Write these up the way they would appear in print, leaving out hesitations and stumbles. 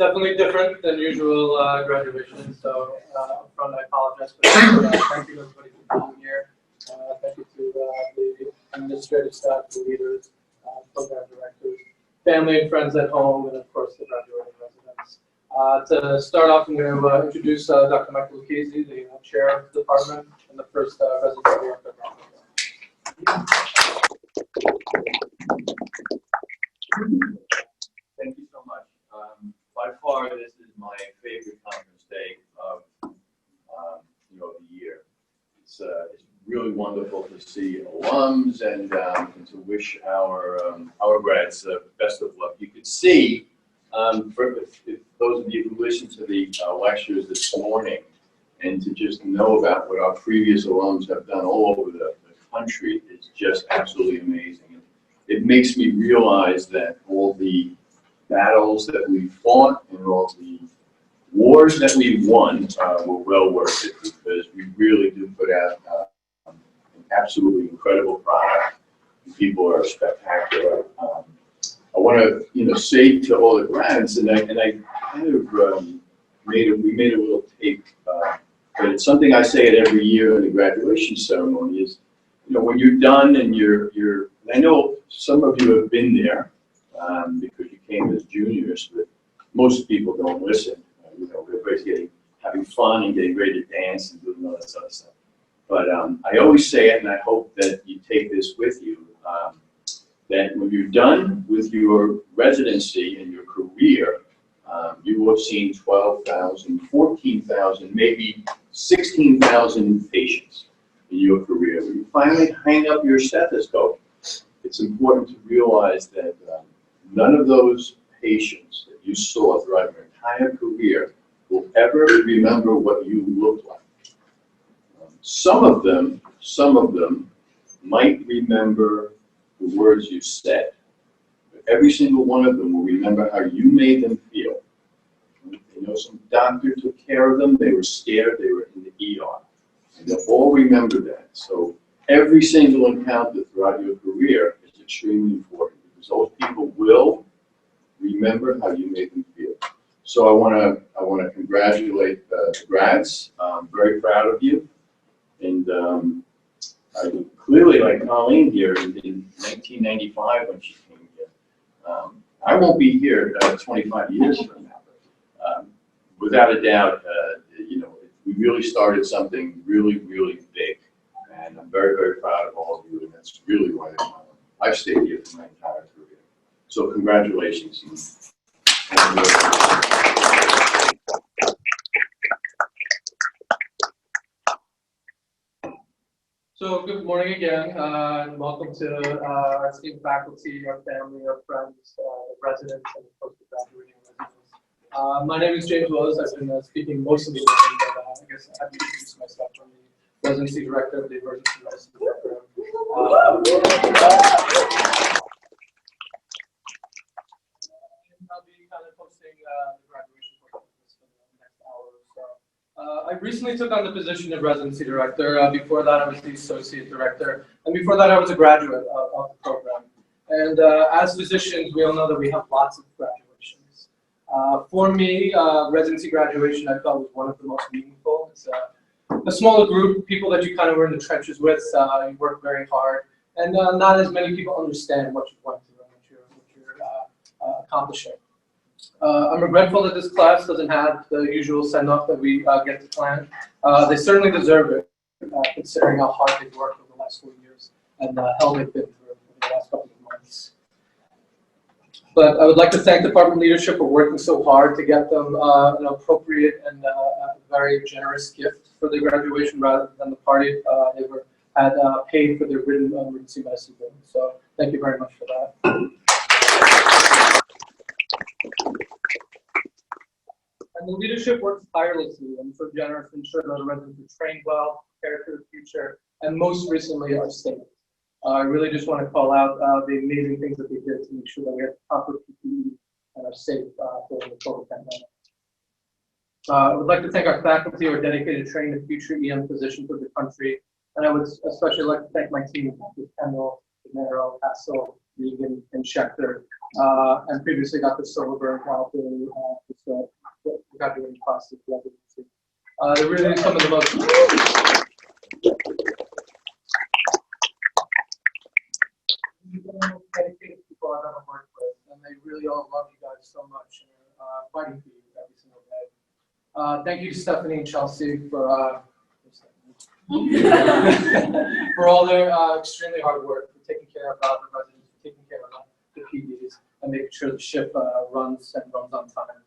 definitely different than usual graduation, so upfront I apologize for that. Thank you to everybody for being here. Thank you to the administrative staff, the leaders, program directors, family and friends at home, and of course the graduating residents. To start off, I'm going to introduce Dr. Michael Lucchese, the chair of the department and the first Residency Director. Thank you so much. By far, this is my favorite conference day of the year. It's really wonderful to see alums and to wish our grads best of luck. You could see, if those of you who listened to the lectures this morning, and to just know about what our previous alums have done all over the country, is just absolutely amazing. It makes me realize that all the battles that we fought and all the wars that we won were well worth it, because we really do put out an absolutely incredible product. People are spectacular. I want to say to all the grads, and I kind of we made a little tape, but it's something I say it every year in the graduation ceremony is, when you're done and you're I know some of you have been there because you came as juniors, but most people don't listen. Everybody's having fun and getting ready to dance and doing all that sort of stuff. But I always say it, and I hope that you take this with you, that when you're done with your residency and your career, you will have seen 12,000, 14,000, maybe 16,000 patients in your career. When you finally hang up your stethoscope, it's important to realize that none of those patients that you saw throughout your entire career will ever remember what you looked like. Some of them might remember the words you said, but every single one of them will remember how you made them feel. Some doctor took care of them, they were scared, they were in the ER. And they'll all remember that. So every single encounter throughout your career is extremely important, because those people will remember how you made them feel. So I want to congratulate the grads. I'm very proud of you. And I clearly, like Colleen here in 1995 when she came here, I won't be here 25 years from now. But, without a doubt, we really started something really, really big. And I'm very, very proud of all of you. And that's really why I've stayed here for my entire career. So congratulations. So good morning again, and welcome to our esteemed faculty, our family, our friends, residents, and post-graduating residents. My name is James Willis. I've been speaking most of the morning, but I guess I have to introduce myself. I'm the Residency Director of the Emergency Medicine Program. I'll be kind of hosting the graduation program for the next hour or so. I recently took on the position of Residency Director. Before that, I was the Associate Director. And before that, I was a graduate of the program. And as physicians, we all know that we have lots of graduations. For me, residency graduation, I felt was one of the most meaningful. It's a smaller group of people that you kind of were in the trenches with. You work very hard. And not as many people understand what you went through and what you're accomplishing. I'm regretful that this class doesn't have the usual send-off that we get to plan. They certainly deserve it, considering how hard they've worked over the last 4 years and the hell they've been through over the last couple of months. But I would like to thank department leadership for working so hard to get them an appropriate and a very generous gift for their graduation rather than the party they had paid for their written emergency medicine bill. So thank you very much for that. And the leadership works tirelessly and so generous to ensure that the residents are trained well, prepared for the future, and most recently are safe. I really just want to call out the amazing things that they did to make sure that we have proper PPE and are safe during the COVID pandemic. I would like to thank our faculty who are dedicated to training the future EM physicians of the country, and I would especially like to thank my team, Dr. Kendall, Romero, Hassel, Regan, and Schechter. And previously Dr. Silverberg helped in the graduating class of residency. They're really some of the most dedicated people I've ever worked with, and they really all love you guys so much and are fighting for you every single day. Thank you to Stephanie and Chelsea for for all their extremely hard work, for taking care of the residents, for taking care of the PDs, and making sure the ship runs on time.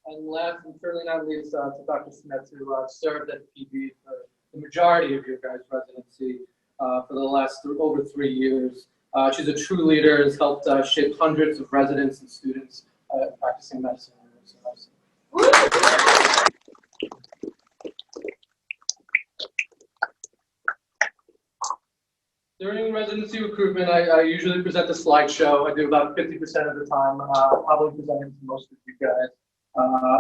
And last and certainly not least, to Dr. Smith, who served at PD for the majority of your guys' residency for the last over 3 years. She's a true leader, has helped shape hundreds of residents and students practicing medicine and nursing medicine. During residency recruitment, I usually present a slideshow. I do about 50% of the time, probably presenting to most of you guys.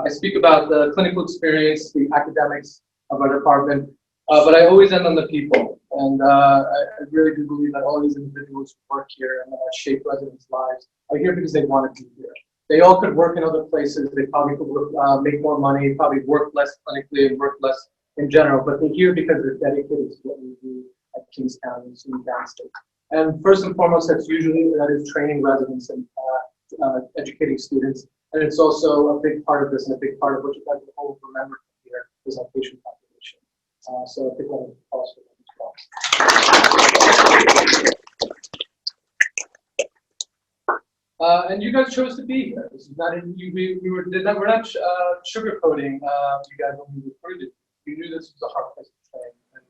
I speak about the clinical experience, the academics of our department, but I always end on the people. And I really do believe that all these individuals who work here and shape residents' lives are here because they want to be here. They all could work in other places. They probably could work, make more money, probably work less clinically and work less in general, but they're here because they're dedicated to what we do at Kings County and SUNY Downstate. And first and foremost, that is training residents and educating students. And it's also a big part of this, and a big part of what you'd like to hold remember here is our patient population. So I think that will pause for that as well. And you guys chose to be here. This is not we're not sugarcoating you guys when we recruited. We knew this was a hard place to train, and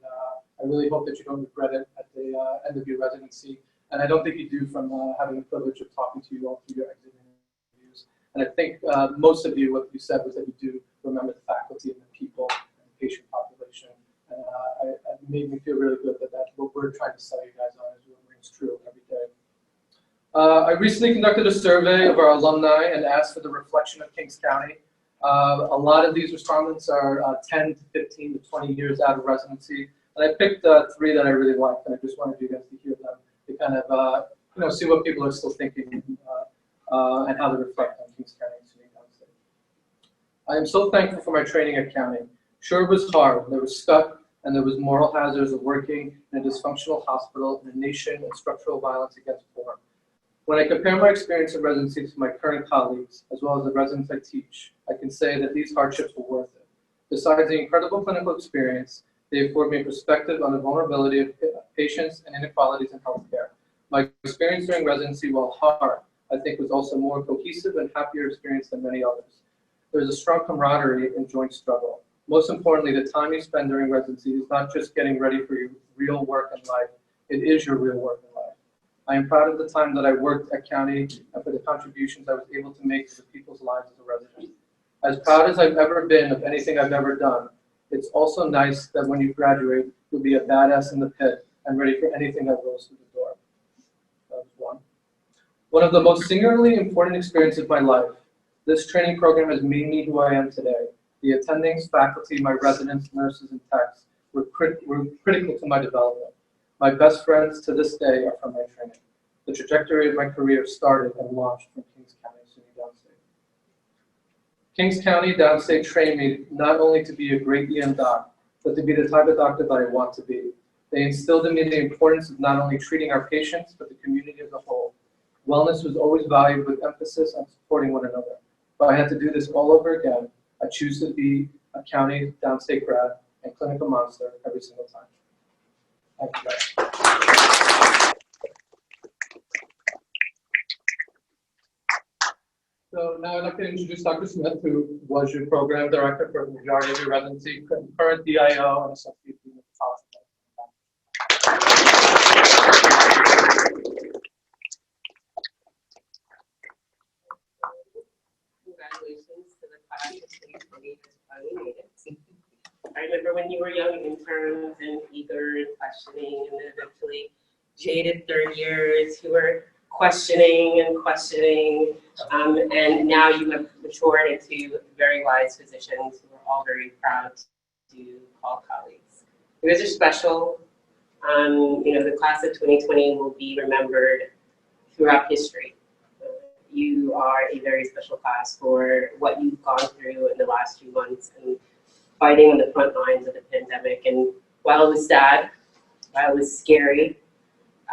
I really hope that you don't regret it at the end of your residency. And I don't think you do from having the privilege of talking to you all through your exit interviews. And I think most of you, what you said was that you do remember the faculty and the people and the patient population. And it made me feel really good that that's what we're trying to sell you guys on is what rings true every day. I recently conducted a survey of our alumni and asked for the reflection of Kings County. A lot of these respondents are 10 to 15 to 20 years out of residency. And I picked 3 that I really liked, and I just wanted you guys to hear them to kind of see what people are still thinking and how they reflect on Kings County and SUNY Downstate. I am so thankful for my training at County. Sure, it was hard. There was stuck, and there was moral hazards of working in a dysfunctional hospital in a nation of structural violence against poor. When I compare my experience in residency to my current colleagues, as well as the residents I teach, I can say that these hardships were worth it. Besides the incredible clinical experience, they afford me a perspective on the vulnerability of patients and inequalities in healthcare. My experience during residency, while hard, I think was also more cohesive and happier experience than many others. There's a strong camaraderie and joint struggle. Most importantly, the time you spend during residency is not just getting ready for your real work in life, it is your real work in life. I am proud of the time that I worked at County and for the contributions I was able to make to the people's lives as a resident. As proud as I've ever been of anything I've ever done, it's also nice that when you graduate, you'll be a badass in the pit and ready for anything that rolls through the door. That was one. One of the most singularly important experiences of my life. This training program has made me who I am today. The attendings, faculty, my residents, nurses, and techs were critical to my development. My best friends to this day are from my training. The trajectory of my career started and launched from Kings County, SUNY Downstate. Kings County Downstate trained me not only to be a great EM doc, but to be the type of doctor that I want to be. They instilled in me the importance of not only treating our patients, but the community as a whole. Wellness was always valued with emphasis on supporting one another. If I had to do this all over again, I choose to be a County Downstate grad and clinical monster every single time. Thank you, guys. So now I'd like to introduce Dr. Smith, who was your program director for the majority of your residency, current DIO, and associate dean at the hospital. Congratulations to the class of 2020 has finally made it. I remember when you were young interns and eager and questioning, and then eventually jaded third years who were questioning, and now you have matured into very wise physicians who are all very proud to all colleagues. You guys are special. The class of 2020 will be remembered throughout history. You are a very special class for what you've gone through in the last few months and fighting on the front lines of the pandemic. And while it was sad, while it was scary,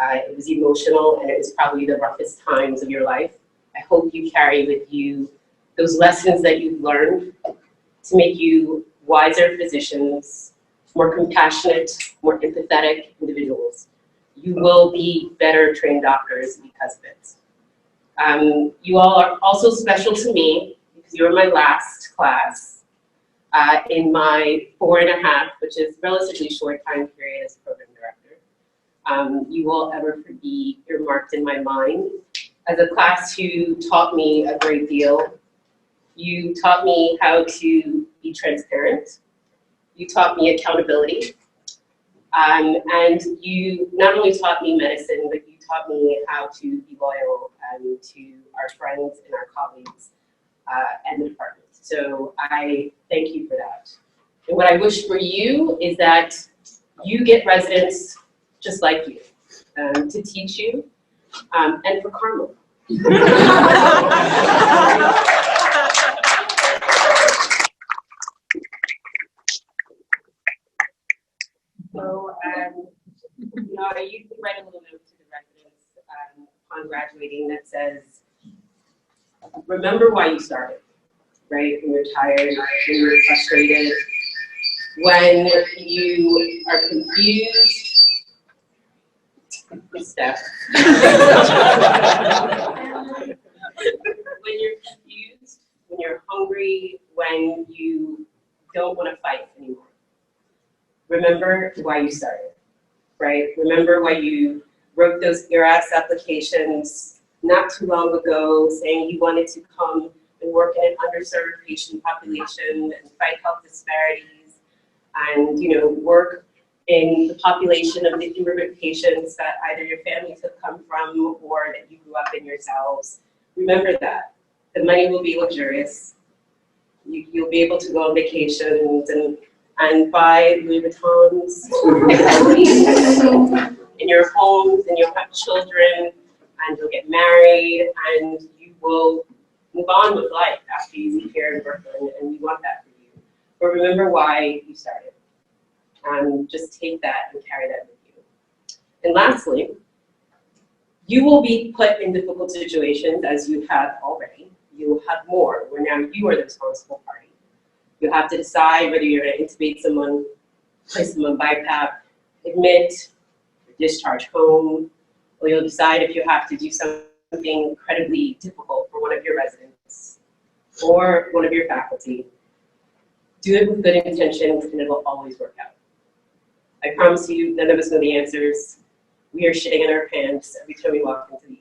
it was emotional, and it was probably the roughest times of your life, I hope you carry with you those lessons that you've learned to make you wiser physicians, more compassionate, more empathetic individuals. You will be better trained doctors because of it. You all are also special to me because you're my last class in my 4.5, which is relatively short time period as program director. You will ever be earmarked in my mind as a class who taught me a great deal. You taught me how to be transparent. You taught me accountability. And you not only taught me medicine, but you taught me how to be loyal to our friends and our colleagues and the department. So I thank you for that. And what I wish for you is that you get residents just like you to teach you and for karma. So, I usually write a little note to the residents upon graduating that says, remember why you started, right? When you're tired, when you're frustrated, when you are confused, Steph. When you're confused, when you're hungry, when you don't want to fight anymore. Remember why you started, right? Remember why you wrote those ERAS applications not too long ago saying you wanted to come and work in an underserved patient population and fight health disparities and, work in the population of the immigrant patients that either your families have come from or that you grew up in yourselves. Remember that. The money will be luxurious. You'll be able to go on vacations and buy Louis Vuittons in your homes, and you'll have children, and you'll get married, and you will move on with life after you leave here in Brooklyn, and we want that for you. But remember why you started. Just take that and carry that with you. And lastly, you will be put in difficult situations as you have already. You will have more, where now you are the responsible party. You have to decide whether you're going to intubate someone, place them on BiPAP, admit, discharge home, or you'll decide if you have to do something incredibly difficult for one of your residents or one of your faculty. Do it with good intentions and it will always work out. I promise you, none of us know the answers. We are shitting in our pants every time we walk into the ED.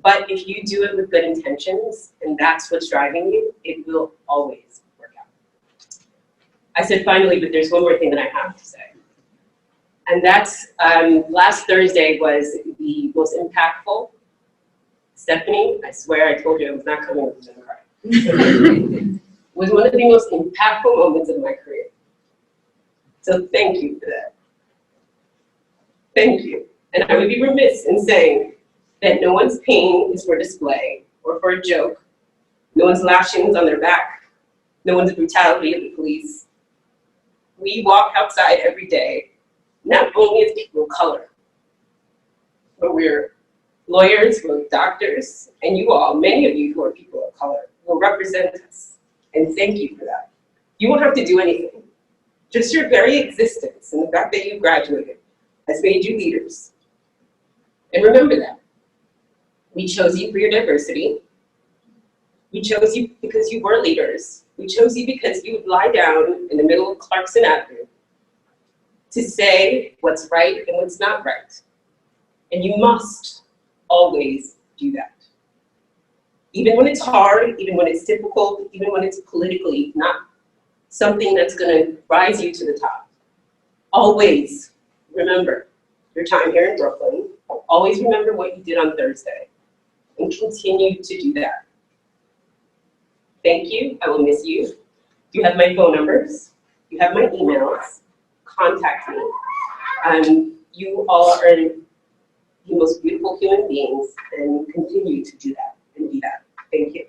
But if you do it with good intentions and that's what's driving you, it will always work out. I said finally, but there's one more thing that I have to say. And that's, last Thursday was the most impactful. Stephanie, I swear I told you I was not coming with a cry. Was one of the most impactful moments of my career. So thank you for that. Thank you. And I would be remiss in saying that no one's pain is for display or for a joke. No one's lashings on their back. No one's brutality of the police. We walk outside every day, not only as people of color, but we're lawyers, we're doctors, and you all, many of you who are people of color, will represent us. And thank you for that. You won't have to do anything. Just your very existence and the fact that you graduated has made you leaders. And remember that. We chose you for your diversity. We chose you because you were leaders. We chose you because you would lie down in the middle of Clarkson Avenue to say what's right and what's not right. And you must always do that. Even when it's hard, even when it's difficult, even when it's politically not something that's gonna rise you to the top. Always remember your time here in Brooklyn. Always remember what you did on Thursday and continue to do that. Thank you, I will miss you. You have my phone numbers. You have my emails. Contact me. You all are the most beautiful human beings, and continue to do that and be that. Thank you.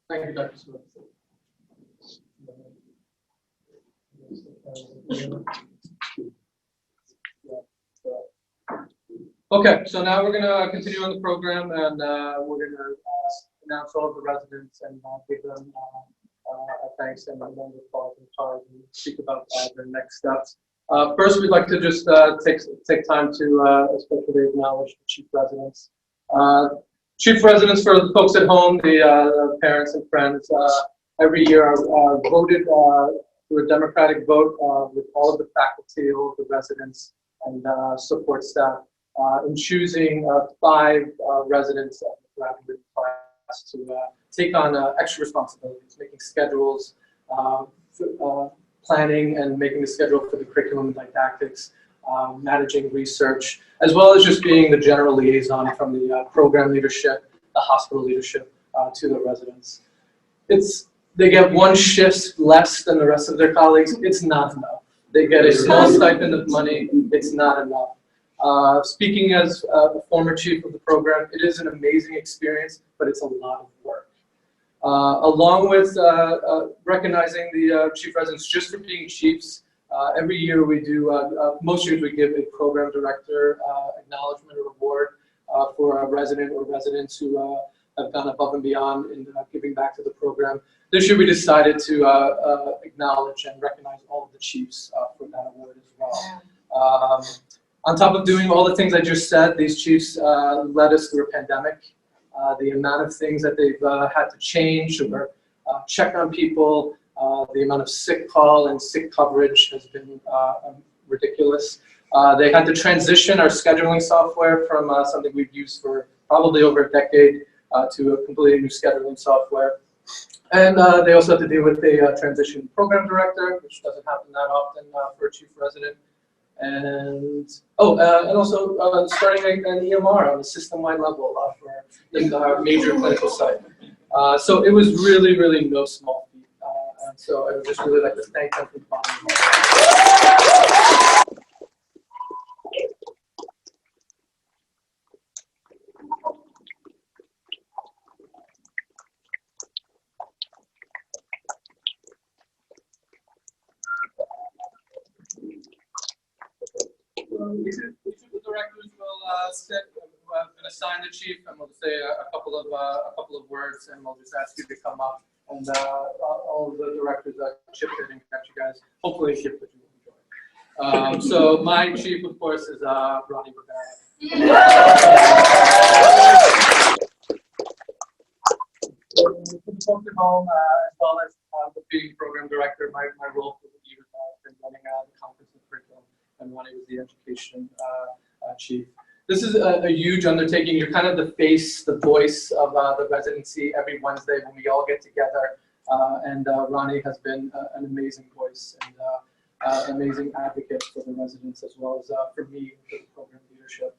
Thank you, Dr. Smith. Okay, so now we're going to continue on the program, and we're going to announce all of the residents and give them a thanks and then we'll call in charge and speak about their next steps. First, we'd like to just take time to especially acknowledge the chief residents. Chief residents, for the folks at home, the parents and friends, every year are voted through a democratic vote with all of the faculty, all of the residents and support staff in choosing 5 residents of the graduate class to take on extra responsibilities, making schedules, planning and making the schedule for the curriculum and didactics, managing research, as well as just being the general liaison from the program leadership, the hospital leadership to the residents. They get 1 shift less than the rest of their colleagues. It's not enough. They get a small stipend of money. It's not enough. Speaking as a former chief of the program, it is an amazing experience, but it's a lot of work. Along with recognizing the chief residents just for being chiefs, every year we do, most years we give a program director acknowledgement or reward for a resident or residents who have gone above and beyond in giving back to the program. This year we decided to acknowledge and recognize all of the chiefs for that award as well. On top of doing all the things I just said, these chiefs led us through a pandemic. The amount of things that they've had to change or check on people, the amount of sick call and sick coverage has been ridiculous. They had to transition our scheduling software from something we've used for probably over a decade to a completely new scheduling software. And they also had to deal with a transition program director, which doesn't happen that often for a chief resident. And also starting an EMR on a system-wide level for our major clinical site. So it was really, really no small feat. And so I would just really like to thank them for the each of the directors will sit, who have been assigned the chief, and we'll say a couple of words, and we'll just ask you to come up, and all of the directors chip in and catch you guys. Hopefully, a gift that you will enjoy. So my chief, of course, is Ronnie Rivera. For the folks at home, as well as the being program director, my role for the year has been running the conference and curriculum, and Ronnie was the education chief. This is a huge undertaking. You're kind of the face, the voice of the residency every Wednesday when we all get together. And Ronnie has been an amazing voice and amazing advocate for the residents as well as for me, for the program leadership.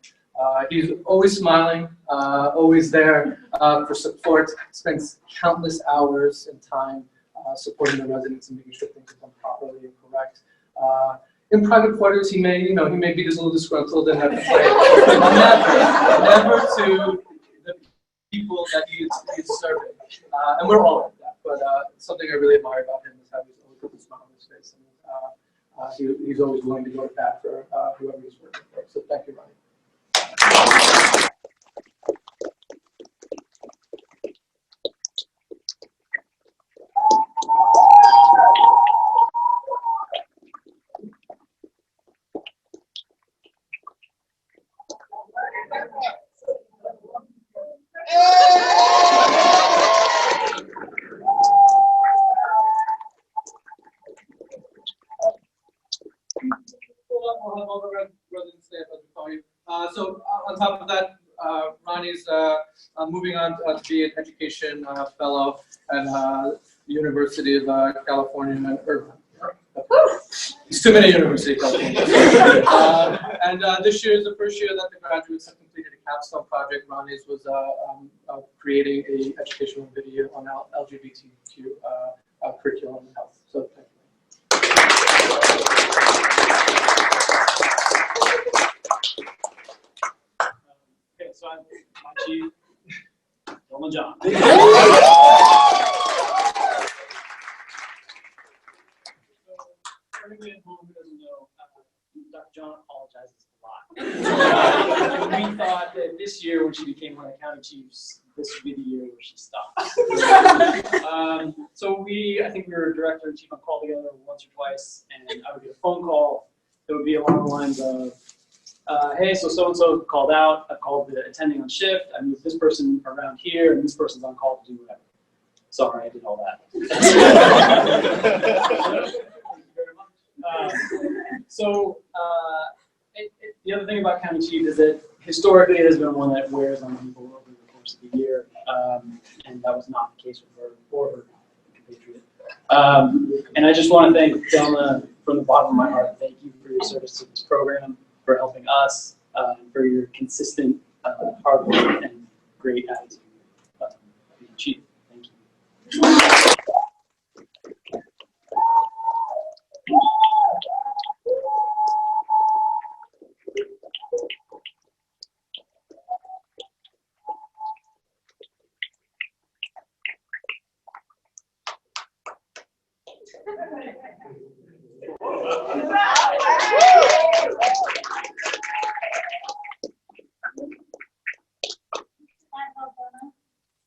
He's always smiling, always there for support, spends countless hours and time supporting the residents and making sure things are done properly and correct. In private quarters, he may be just a little disgruntled and have to say, never to the people that he is serving. And we're all like that, but something I really admire about him is how he's always got a smile on his face, and he's always willing to go to bat for whoever he's working for. So thank you, Ronnie. We'll have all the residents stay as we call you. So on top of that, Ronnie's moving on to be an education fellow at the University of California, It's too many university colleges. And this year is the first year that the graduates have completed a capstone project. Ronnie's was creating a educational video on LGBTQ curriculum and health. So thank you. Okay, so I'm my chief, Dylan John. For anybody at home who doesn't know, Dr. John apologizes a lot. And we thought that this year, when she became one of the county chiefs, this would be the year where she stops. So I think we were director and chief on call together once or twice, and I would get a phone call that would be along the lines of, hey, so-and-so called out, I called the attending on shift, I moved this person around here, and this person's on call to do whatever. Sorry, I did all that. The other thing about county chief is that historically it has been one that wears on people over the course of the year, and that was not the case with her or her compatriot. And I just want to thank Delma from the bottom of my heart. Thank you for your service to this program, for helping us, for your consistent hard work and great attitude. Being chief, thank you.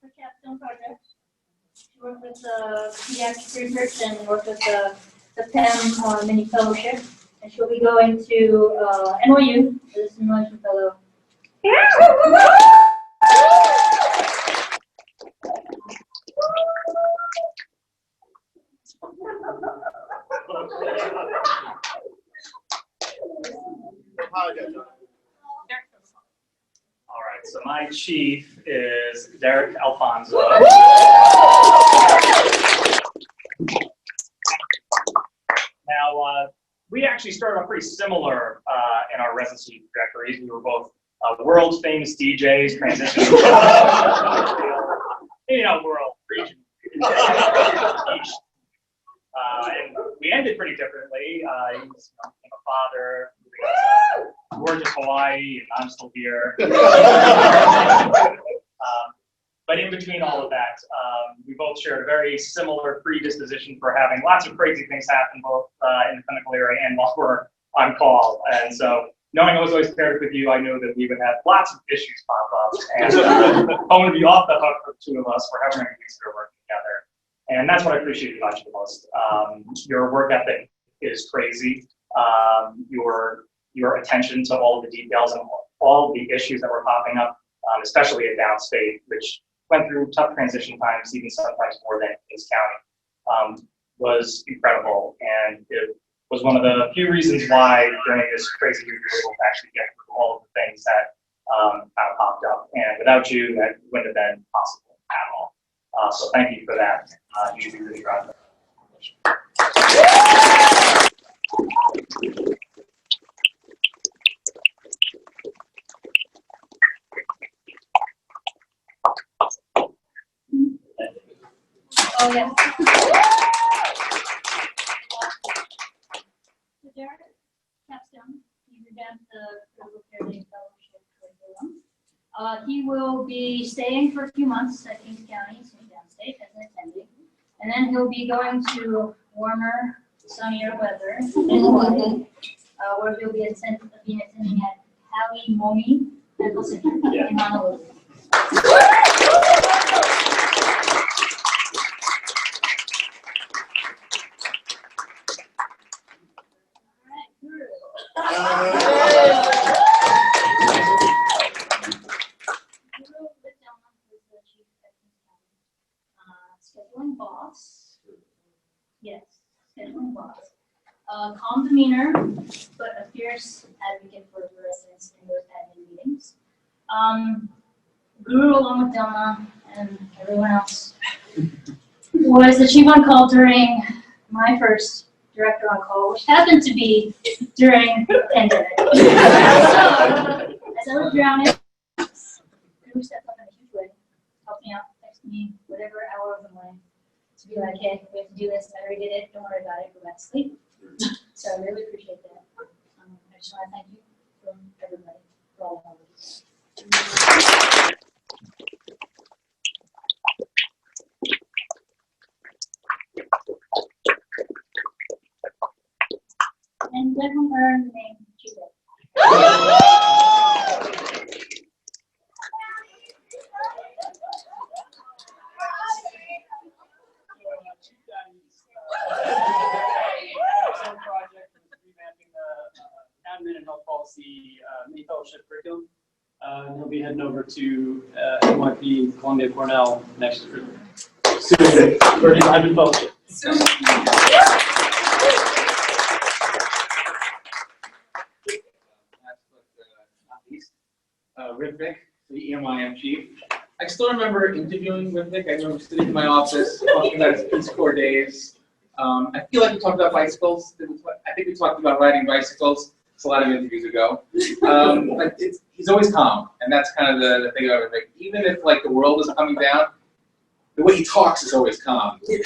For capstone project. She worked with pediatric research and worked with the PEM mini fellowship. And she'll be going to NYU as a simulation fellow. All right, so my chief is Derek Alfonso. Now, we actually started off pretty similar in our residency trajectories. We were both world famous DJs, transitioning maybe not world, region. And we ended pretty differently. He was a father, gorgeous Hawaii, and I'm still here. But in between all of that, we both shared a very similar predisposition for having lots of crazy things happen, both in the clinical area and while we're on call. And so, knowing I was always paired with you, I knew that we would have lots of issues pop up. And I want to be off the hook for the two of us for however many weeks we were working together. And that's what I appreciate about you the most. Your work ethic is crazy. Your attention to all of the details and all the issues that were popping up, especially at downstate, which went through tough transition times, even sometimes more than Kings County, was incredible. And it was one of the few reasons why during this crazy year we were able to actually get through all of the things that kind of popped up. And without you, that wouldn't have been possible at all. So thank you for that. You should be really proud of that. Oh, yeah. So Derek, capstone, he revamped the critical care day fellowship curriculum. He will be staying for a few months at Kings County, so downstate, as an attending. And then he'll be going to warmer, sunnier weather in Hawaii, where he'll be attending at Hawi Momi Medical Center in Honolulu. Scheduling boss. Yes, scheduling boss. Calm demeanor, but a fierce advocate for the residents in those admin meetings. Guru, along with Delma and everyone else, was the chief on call during my first director on call, which happened to be during the pandemic. So, as I was drowning, who stepped up in a huge way, helped me out, texted me whatever hour of the morning to be like, hey, we have to do this. I already did it. Don't worry about it. Go back to sleep. So I really appreciate that. I just want to thank you from everybody for all of this. And let him learn the name Judah. Project is revamping the admin and health policy mini fellowship curriculum. And he'll be heading over to NYP Columbia Cornell next year soon for his admin fellowship. Rivik, the EMIM chief. I still remember interviewing Rivik. I remember sitting in my office talking about his Peace Corps days. I feel like we talked about bicycles. I think we talked about riding bicycles. It's a lot of interviews ago. But he's always calm, and that's kind of the thing about Rivik. Even if like the world is coming down, the way he talks is always calm. And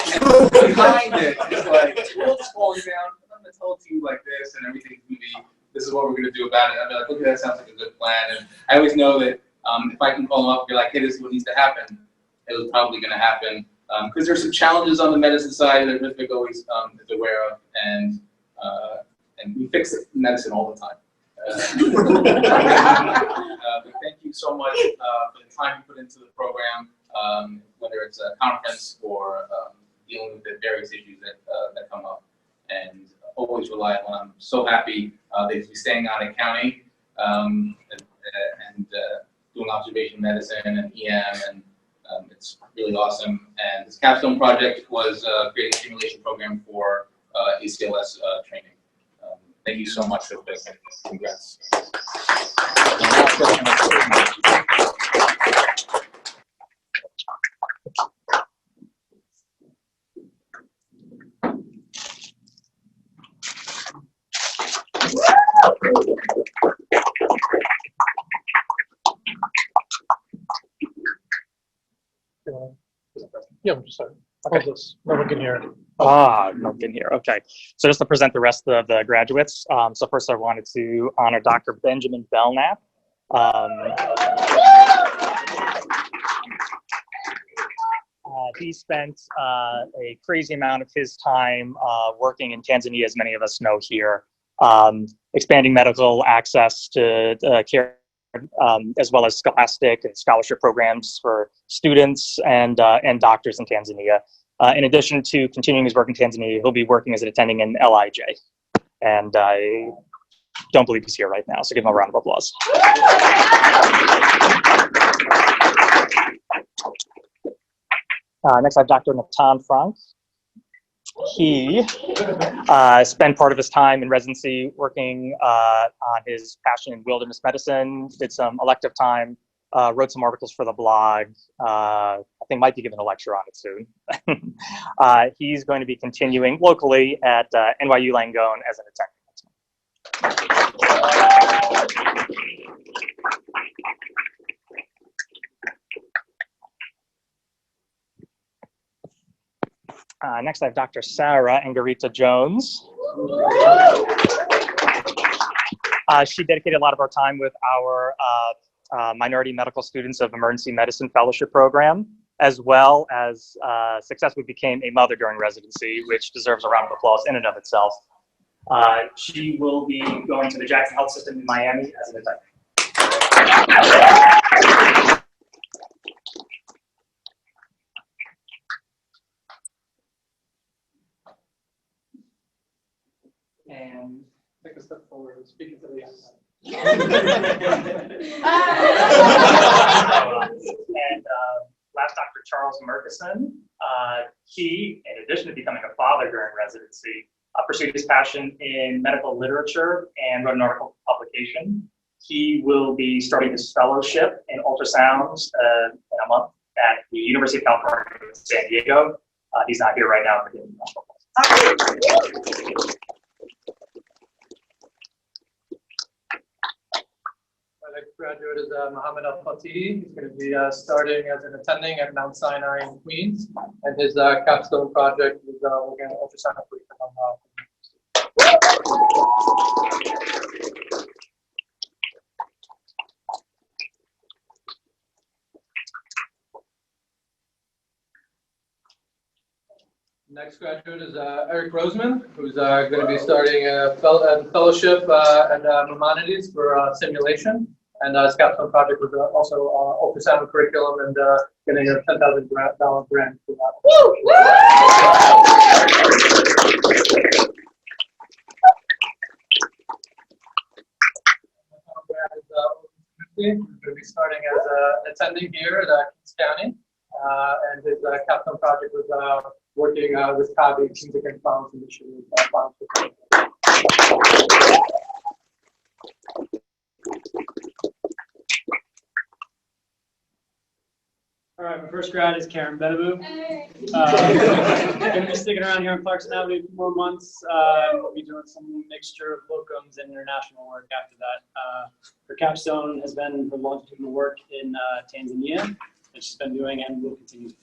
behind it, it's like the world is falling down. I'm gonna tell it to you like this, and everything's gonna be. This is what we're going to do about it. I'll be like, okay, that sounds like a good plan. And I always know that if I can call them up and be like, hey, this is what needs to happen, it was probably going to happen. Because there's some challenges on the medicine side that Rithvik always is aware of, and we fix it in medicine all the time. But thank you so much for the time you put into the program, whether it's a conference or dealing with the various issues that come up. And always reliable. I'm so happy that he's staying out of county and doing observation medicine and EM, and it's really awesome. And this capstone project was creating a simulation program for ACLS training. Thank you so much for this. Congrats. Yeah, I'm sorry. Hold this. No one can hear. No one can hear. Okay. So just to present the rest of the graduates. So first I wanted to honor Dr. Benjamin Belknap. He spent a crazy amount of his time working in Tanzania, as many of us know here, expanding medical access to care, as well as scholastic and scholarship programs for students and doctors in Tanzania. In addition to continuing his work in Tanzania, he'll be working as an attending in LIJ. And I don't believe he's here right now, so give him a round of applause. Next, I have Dr. Natan Frank. He spent part of his time in residency working on his passion in wilderness medicine, did some elective time, wrote some articles for the blog. I think might be giving a lecture on it soon. He's going to be continuing locally at NYU Langone as an attending. Next, I have Dr. Sarah and Garita Jones. She dedicated a lot of our time with our minority medical students of emergency medicine fellowship program, as well as successfully became a mother during residency, which deserves a round of applause in and of itself. She will be going to the Jackson Health System in Miami as an attending. And Take a step forward and speak into the outside. Last, Dr. Charles Murkison. He, in addition to becoming a father during residency, pursued his passion in medical literature and wrote an article publication. He will be starting his fellowship in ultrasounds in a month at the University of California, San Diego. He's not here right now for giving My next graduate is Mohammed Al Fatih. He's going to be starting as an attending at Mount Sinai in Queens, and his capstone project is working on ultrasound curriculum. Next graduate is Eric Roseman, who's going to be starting a fellowship at Maimonides for simulation. And his capstone project was also ultrasound curriculum and getting a $10,000 grant for that. He's going to be starting as an attending here at Kings County. And his capstone project was working with CABI, Music and Sounds Initiative. All right, my first grad is Karen Benaboo. Going to be sticking around here in Clarkson Avenue for 4 months. We'll be doing some mixture of locums and international work after that. Her capstone has been her longitudinal work in Tanzania that she's been doing and will continue to do.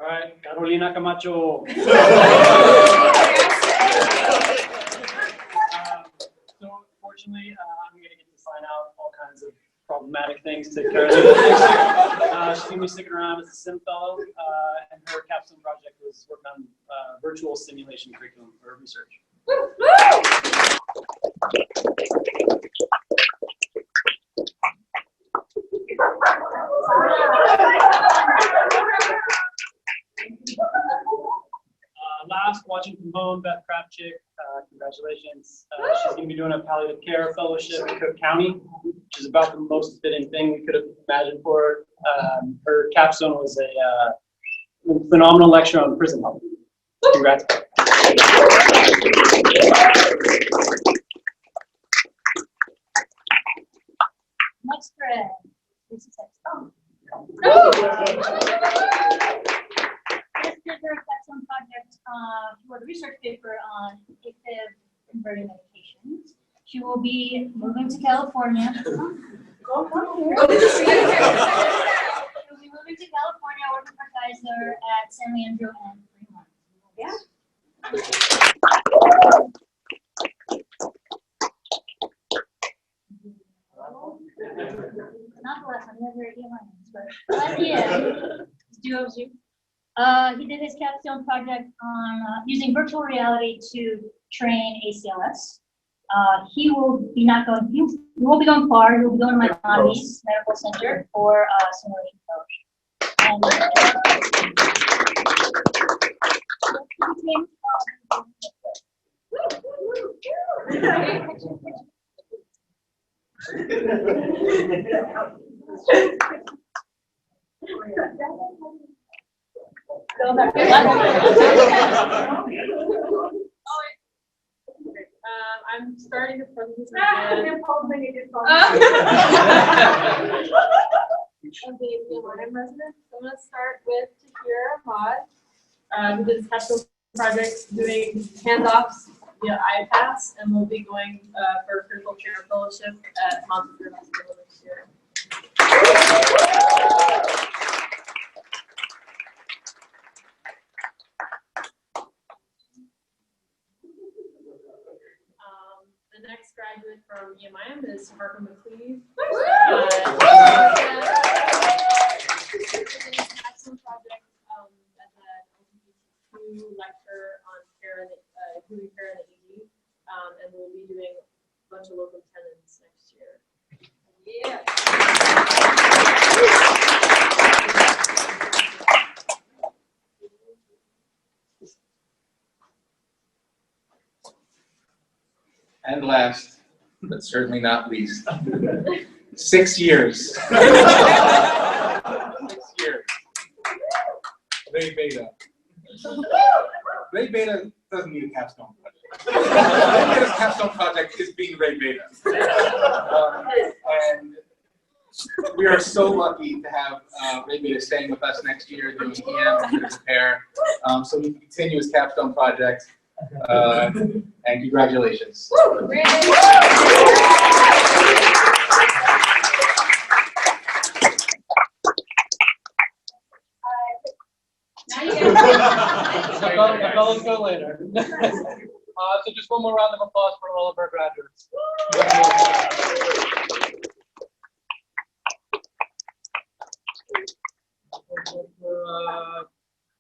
All right, Carolina Camacho. So fortunately, I'm going to get to sign out all kinds of problematic things to Carolina. She's going to be sticking around as a sim fellow, and her capstone project was working on virtual simulation curriculum for research. Last, watching from home, Beth Kravchik, congratulations. She's going to be doing a palliative care fellowship in Cook County, which is about the most fitting thing we could have imagined for her. Her capstone was a phenomenal lecture on prison health. Congrats. Next grad. This is This is her capstone project for the research paper on AFib converting medications. She will be moving to California. She'll be moving to California, working for Kaiser at San Leandro in 3 months. Yeah. Not the last one, never but yeah, duos you. He did his capstone project on using virtual reality to train ACLS. He will be not going. He won't be going far. He will be going to my Maimonides Medical Center for simulation fellowship. I'm starting the presentation of the UMIM resident. So I'm going to start with Tahir Ahmad, who did special projects doing handoffs via iPass, and we'll be going for a critical care fellowship at Montefiore Hospital next year. The next graduate from UMIM is Harper McCleve. Excellent project as an LGBTQ lecture on care and including care and ED, and we'll be doing a bunch of local tenants next year. Yeah. And last, but certainly not least, 6 years. 6 years. Ray Beta. Ray Beta doesn't need a capstone project. This capstone project is being Ray Beta. And we are so lucky to have Ray Beta staying with us next year doing EM and repair. So we can continue his capstone project. And congratulations. Now you The fellows go later. So just one more round of applause for all of our graduates.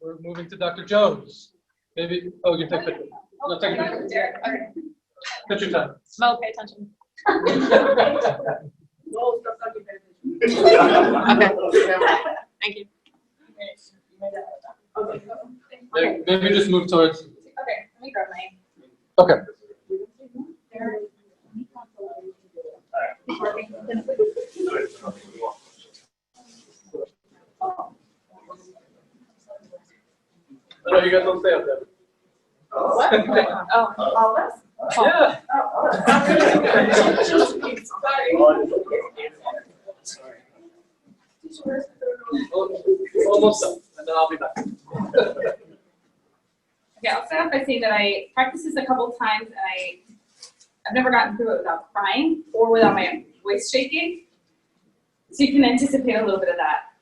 We're moving to Dr. Jones. Maybe, oh, you take a picture. No, take a picture. Picture time. Smell, pay attention. Thank you. Maybe just move towards. Okay, let me grab my. Okay. I know you guys don't stay up there. What? Oh, all of us? Yeah. Almost done, and then I'll be back. Okay, I'll start off by saying that I practiced this a couple times and I've never gotten through it without crying or without my voice shaking. So you can anticipate a little bit of that,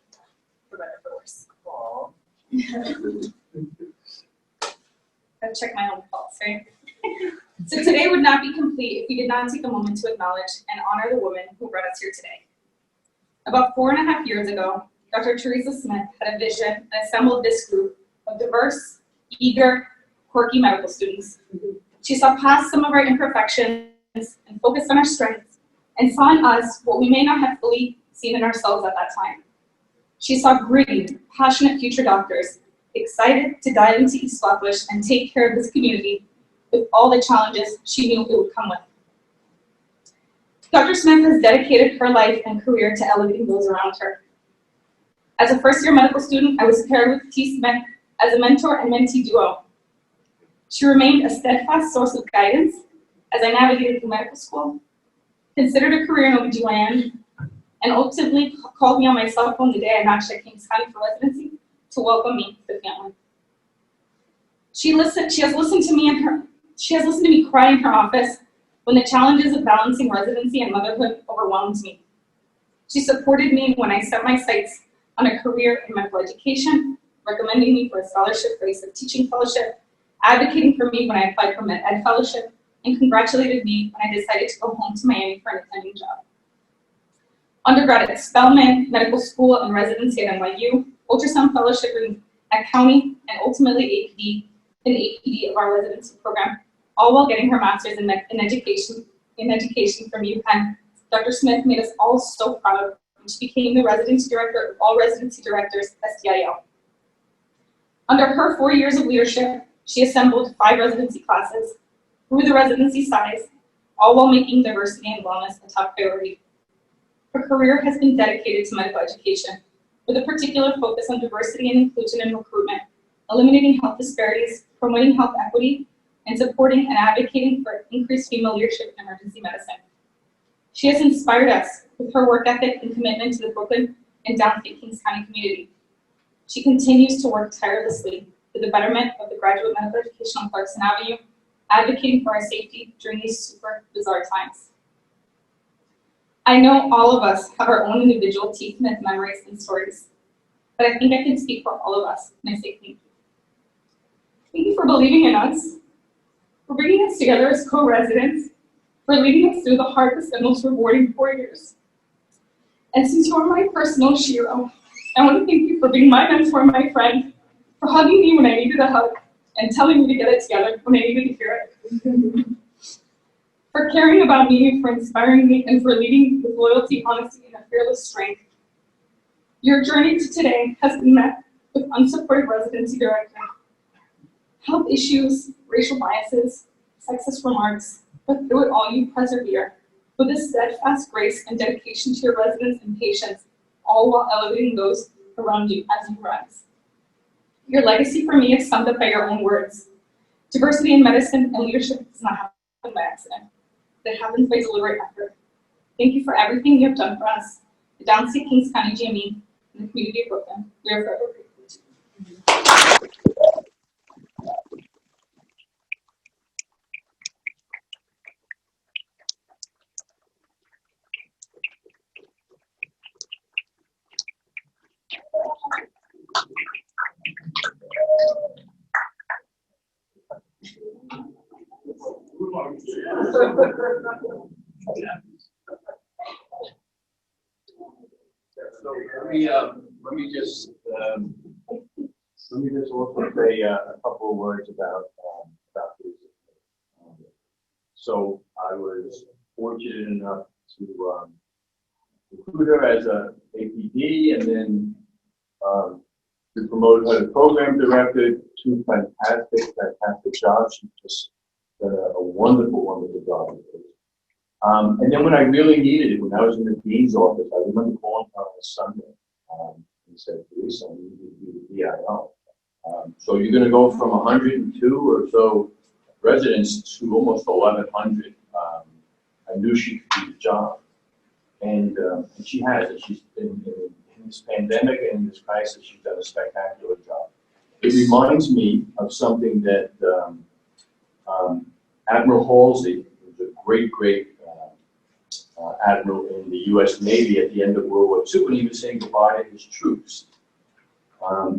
for better or for worse. Gotta check my own pulse, right? So today would not be complete if we did not take a moment to acknowledge and honor the woman who brought us here today. About 4.5 years ago, Dr. Teresa Smith had a vision and assembled this group of diverse, eager, quirky medical students. She saw past some of our imperfections and focused on our strengths and saw in us what we may not have fully seen in ourselves at that time. She saw gritty, passionate future doctors, excited to dive into East Flatbush and take care of this community with all the challenges she knew it would come with. Dr. Smith has dedicated her life and career to elevating those around her. As a first-year medical student, I was paired with T. Smith as a mentor and mentee duo. She remained a steadfast source of guidance as I navigated through medical school, considered a career in OBGYN, and ultimately called me on my cell phone the day I matched at Kings County for residency to welcome me to the family. She has listened to me cry in her office when the challenges of balancing residency and motherhood overwhelmed me. She supported me when I set my sights on a career in medical education, recommending me for a scholarship for ACEF teaching fellowship, advocating for me when I applied for Med Ed fellowship, and congratulated me when I decided to go home to Miami for an attending job. Undergrad at Spelman, medical school and residency at NYU, ultrasound fellowship at County, and ultimately APD of our residency program, all while getting her master's in education from UPenn. Dr. Smith made us all so proud when she became the Residency Director of all Residency Directors, SDIO. Under her 4 years of leadership, she assembled 5 residency classes, grew the residency size, all while making diversity and wellness a top priority. Her career has been dedicated to medical education, with a particular focus on diversity and inclusion in recruitment, eliminating health disparities, promoting health equity, and supporting and advocating for increased female leadership in emergency medicine. She has inspired us with her work ethic and commitment to the Brooklyn and downstate Kings County community. She continues to work tirelessly for the betterment of the graduate medical education on Clarkson Avenue, advocating for our safety during these super bizarre times. I know all of us have our own individual T. Smith memories and stories, but I think I can speak for all of us when I say thank you. Thank you for believing in us, for bringing us together as co-residents, for leading us through the hardest and most rewarding 4 years. And since you are my personal hero, I want to thank you for being my mentor and my friend, for hugging me when I needed a hug, and telling me to get it together when I needed to hear it. For caring about me, for inspiring me, and for leading with loyalty, honesty, and a fearless strength. Your journey to today has been met with unsupported residency director, health issues, racial biases, sexist remarks, but through it all you persevere with a steadfast grace and dedication to your residents and patients, all while elevating those around you as you rise. Your legacy for me is summed up by your own words. Diversity in medicine and leadership does not happen by accident. It happens by deliberate effort. Thank you for everything you have done for us, the Downstate Kings County GME, and the community of Brooklyn. We are forever grateful. So let me just also say a couple of words about this. So I was fortunate enough to recruit her as a APD and then to promote her to program director. Two fantastic jobs. She just done a wonderful job. And then when I really needed it, when I was in the dean's office, I remember calling her on a Sunday and said, Teresa, I need you to be the DIO. So you're going to go from 102 or so residents to almost 1,100. I knew she could do the job. And she has. And she's in this pandemic and in this crisis, she's done a spectacular job. It reminds me of something that Admiral Halsey, who was a great admiral in the U.S. Navy at the end of World War II, when he was saying goodbye to his troops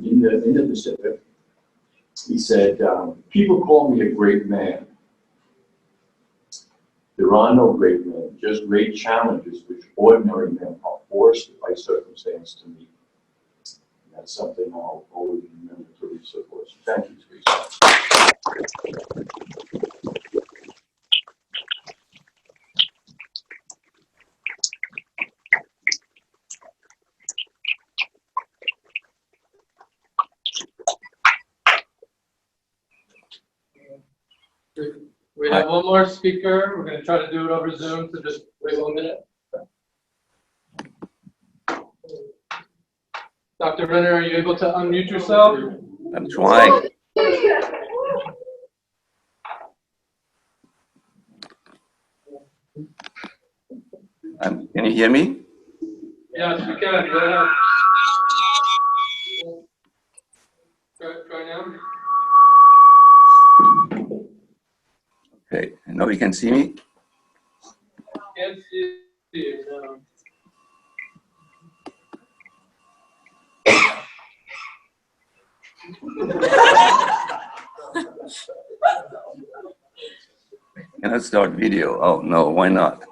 in the Pacific. He said, people call me a great man. There are no great men, just great challenges which ordinary men are forced by circumstance to meet. And that's something I'll always remember Teresa for. So thank you, Teresa. We have one more speaker. We're going to try to do it over Zoom, so just wait 1 minute. Dr. Renner, are you able to unmute yourself? I'm trying. Can you hear me? Yes, we can. Go ahead. Try now. Okay, now you can see me? Can't see you. No. Can I start video? Oh, no, why not?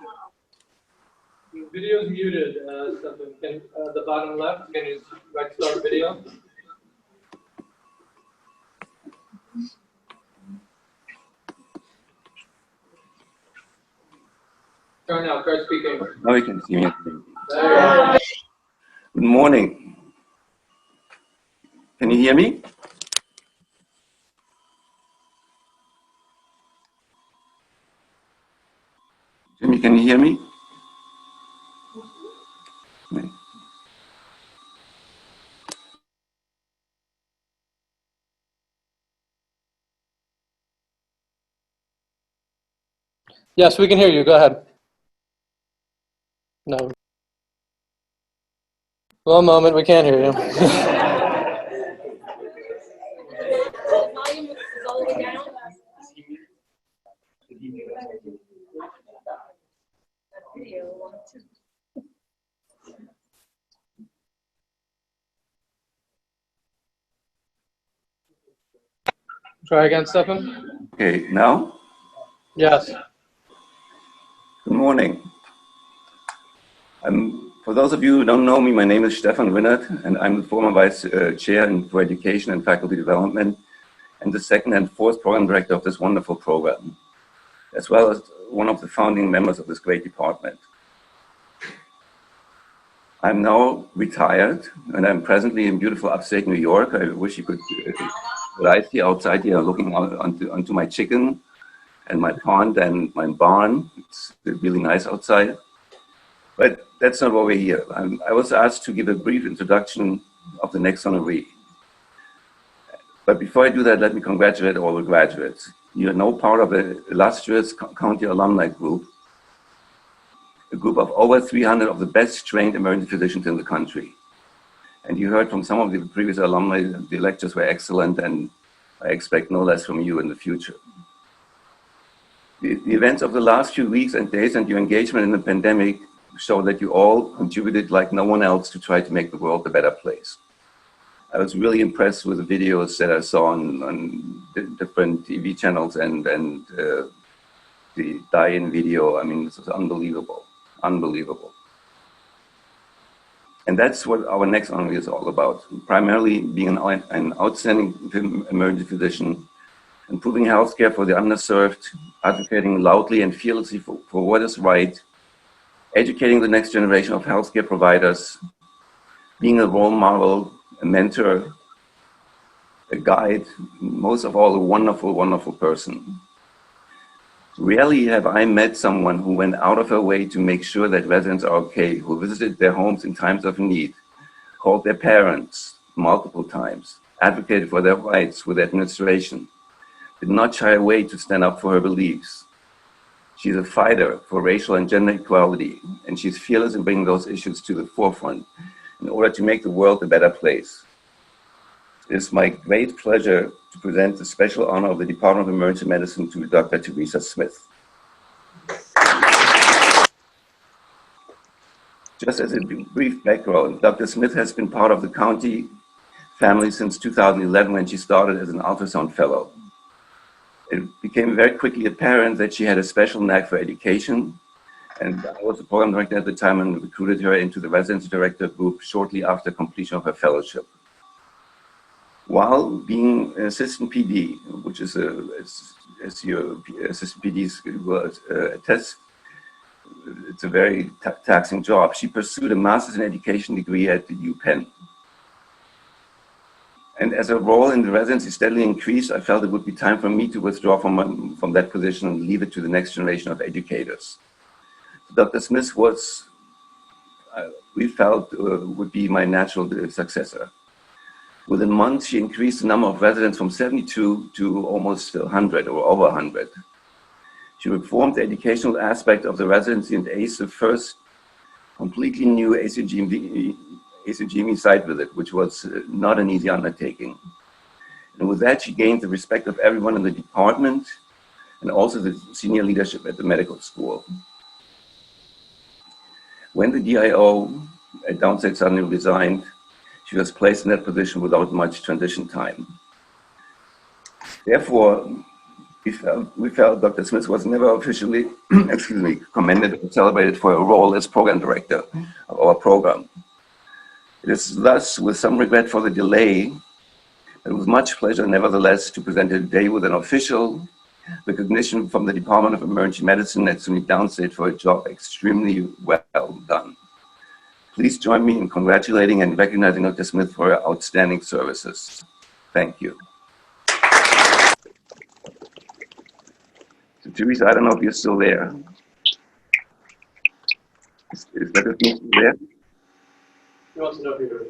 Video's muted, Stefan. Can, the bottom left, can you start video? Try now, try speaking. Now you can see me. There. Good morning. Can you hear me? Jimmy, can you hear me? Yes, we can hear you. Go ahead. No. One moment, we can't hear you. Volume is all the way down. Try again, Stefan. Okay, now? Yes. Good morning. For those of you who don't know me, my name is Stefan Winnert, and I'm the former Vice Chair for Education and Faculty Development, and the second and fourth program director of this wonderful program, as well as one of the founding members of this great department. I'm now retired, and I'm presently in beautiful upstate New York. I wish you could right here outside here, looking out onto my chicken and my pond and my barn. It's really nice outside. But that's not why we're here. I was asked to give a brief introduction of the next honoree. But before I do that, let me congratulate all the graduates. You are now part of the illustrious county alumni group, a group of over 300 of the best trained emergency physicians in the country. And you heard from some of the previous alumni, the lectures were excellent, and I expect no less from you in the future. The events of the last few weeks and days and your engagement in the pandemic show that you all contributed like no one else to try to make the world a better place. I was really impressed with the videos that I saw on different TV channels and the die-in video. I mean, this was unbelievable, unbelievable. And that's what our next honor is all about, primarily being an outstanding emergency physician, improving healthcare for the underserved, advocating loudly and fearlessly for what is right, educating the next generation of healthcare providers, being a role model, a mentor, a guide, most of all, a wonderful, wonderful person. Rarely have I met someone who went out of her way to make sure that residents are okay, who visited their homes in times of need, called their parents multiple times, advocated for their rights with administration, did not shy away to stand up for her beliefs. She's a fighter for racial and gender equality, and she's fearless in bringing those issues to the forefront in order to make the world a better place. It is my great pleasure to present the special honor of the Department of Emergency Medicine to Dr. Teresa Smith. Just as a brief background, Dr. Smith has been part of the county family since 2011 when she started as an ultrasound fellow. It became very quickly apparent that she had a special knack for education, and I was the program director at the time and recruited her into the Residency Director group shortly after completion of her fellowship. While being an assistant PD, which is as your assistant PDs will attest, it's a very taxing job. She pursued a master's in education degree at the UPenn. And as her role in the residency steadily increased, I felt it would be time for me to withdraw from that position and leave it to the next generation of educators. Dr. Smith was, we felt, would be my natural successor. Within months, she increased the number of residents from 72 to almost 100 or over 100. She reformed the educational aspect of the residency and aced the first completely new ACGME site visit, which was not an easy undertaking. And with that, she gained the respect of everyone in the department and also the senior leadership at the medical school. When the DIO at Downstate suddenly resigned, she was placed in that position without much transition time. Therefore, we felt Dr. Smith was never officially commended or celebrated for her role as program director of our program. It is thus with some regret for the delay, but with much pleasure nevertheless to present her today with an official recognition from the Department of Emergency Medicine at SUNY Downstate for a job extremely well done. Please join me in congratulating and recognizing Dr. Smith for her outstanding services. Thank you. So Teresa, I don't know if you're still there. Is Dr. Smith still there? He wants to know if you're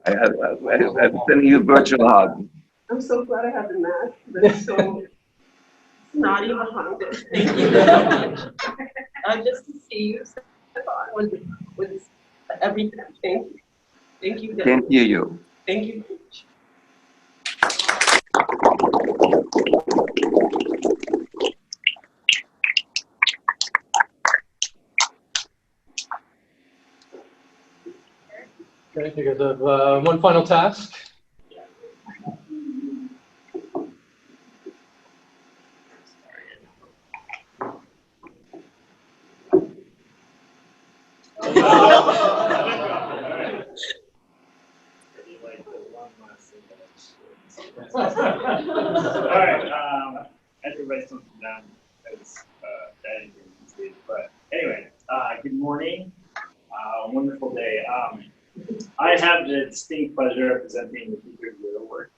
I'm sending you a virtual hug. I'm so glad I have the mask, but it's so snotty behind it. Thank you so much. Just to see you, Stefan, was everything. Thank you. Thank you. Can't hear you. Thank you. Okay, you guys have one final task. All right, everybody's something down because that is, but anyway, good morning, wonderful day. I have the distinct pleasure of presenting the Teacher of the Year Award,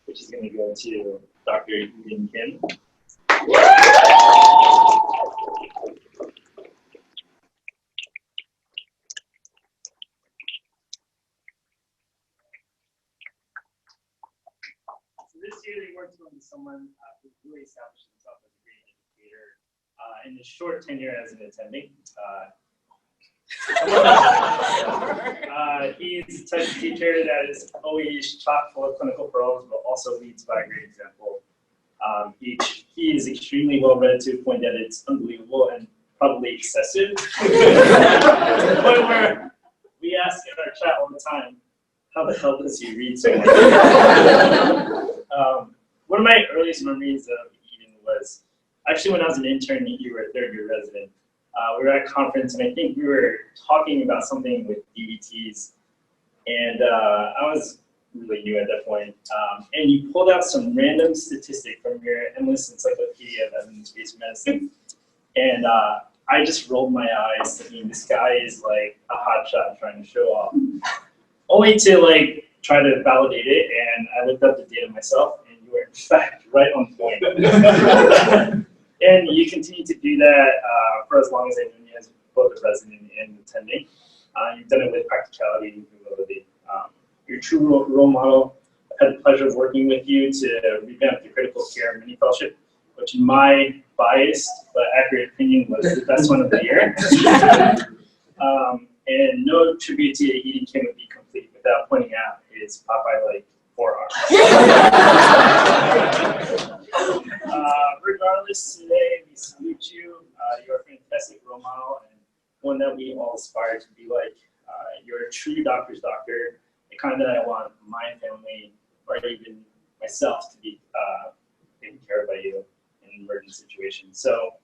which is going to go to Dr. Eden Kim. year they worked with someone who really established himself as a great educator in his short tenure as an attending. He's the type of teacher that is always chock full of clinical pearls, but also leads by a great example. He is extremely well read to a point that it's unbelievable and probably excessive. To the point where we ask in our chat all the time, how the hell does he read so much? One of my earliest memories of Eden was actually when I was an intern, you were a third-year resident. We were at a conference, and I think we were talking about something with DBTs, and I was really new at that point. And you pulled out some random statistic from your endless encyclopedia of evidence-based medicine, and I just rolled my eyes, thinking this guy is like a hotshot trying to show off. Only to like try to validate it, and I looked up the data myself, and you were in fact right on point. And you continue to do that for as long as I've known you as both a resident and attending. You've done it with practicality and humility. You're a true role model. I've had the pleasure of working with you to revamp the critical care mini fellowship, which in my biased but accurate opinion was the best one of the year. And no tribute to Eden Kim would be complete without pointing out his Popeye-like forearm. Regardless, today we salute you. You're a fantastic role model and one that we all aspire to be like. You're a true doctor's doctor, the kind that I want my family or even myself to be taken care of by you in an emergency situation. So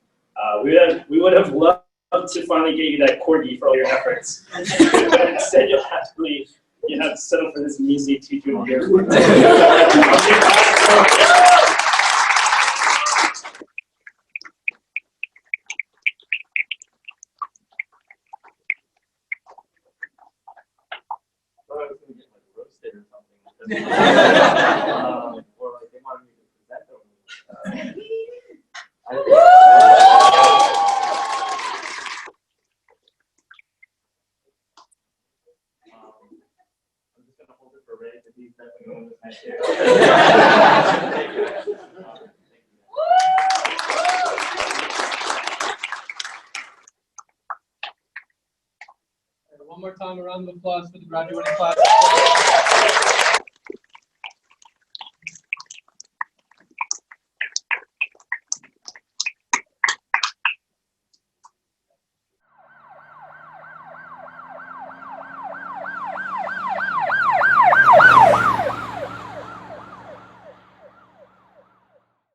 we would have loved to finally get you that corgi for all your efforts. But instead, you have to settle for this measly teacher of the year. I was gonna get like roasted or something. Or like they wanted me to present them. I'm just gonna hold it for Ray because he's definitely going with my chair. Thank you. Thank you. One more time, a round of applause for the graduating class.